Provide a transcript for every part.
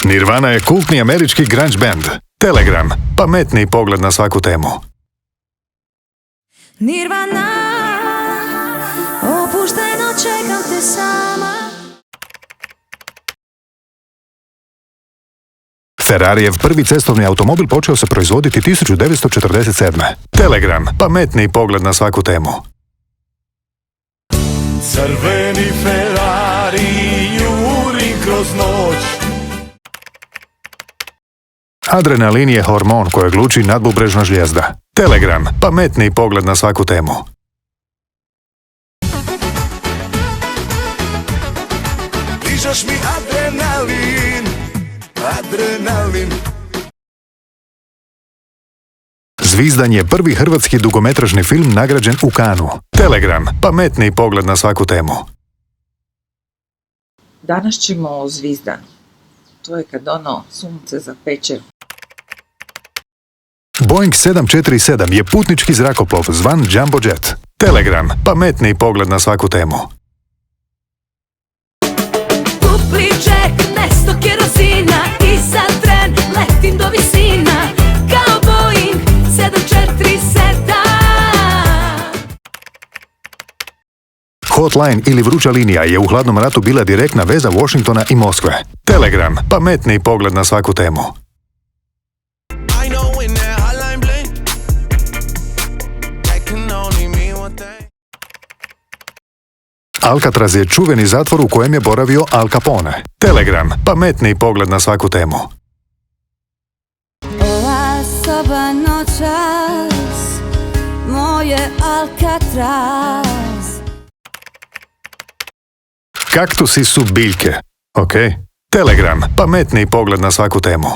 Nirvana je kultni američki grunge band. Telegram, pametniji pogled na svaku temu. Nirvana, opušteno čekam te sama. Ferrarijev prvi cestovni automobil počeo se proizvoditi 1947. Telegram, pametniji pogled na svaku temu. Crveni Ferrari juri kroz noć. Adrenalin je hormon kojeg luči nadbubrežna žlijezda. Telegram, pametniji pogled na svaku temu. Dižeš mi adrenalin, adrenalin. Zvizdan je prvi hrvatski dugometražni film nagrađen u Kanu. Telegram, pametniji pogled na svaku temu. Danas ćemo o zvizdanu. To je kad sunce zapeče. Boeing 747 je putnički zrakoplov zvan Jumbo Jet. Telegram, pametniji pogled na svaku temu. Dupli džek, nesto kerozina i sad tren, letim do visina, kao Boeing 747. Hotline ili vruća linija je u hladnom ratu bila direktna veza Washingtona i Moskve. Telegram, pametniji pogled na svaku temu. Alcatraz je čuveni zatvor u kojem je boravio Al Capone. Telegram, pametniji pogled na svaku temu. Ova soba noćas, moje Alcatraz. Kaktusi su biljke. Ok. Telegram, pametniji pogled na svaku temu.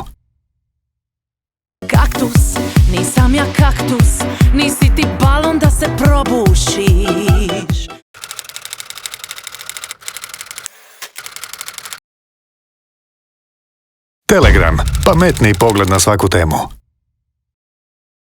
Kaktus, nisam ja kaktus, nisi ti balon da se probušiš. Telegram, pametniji pogled na svaku temu.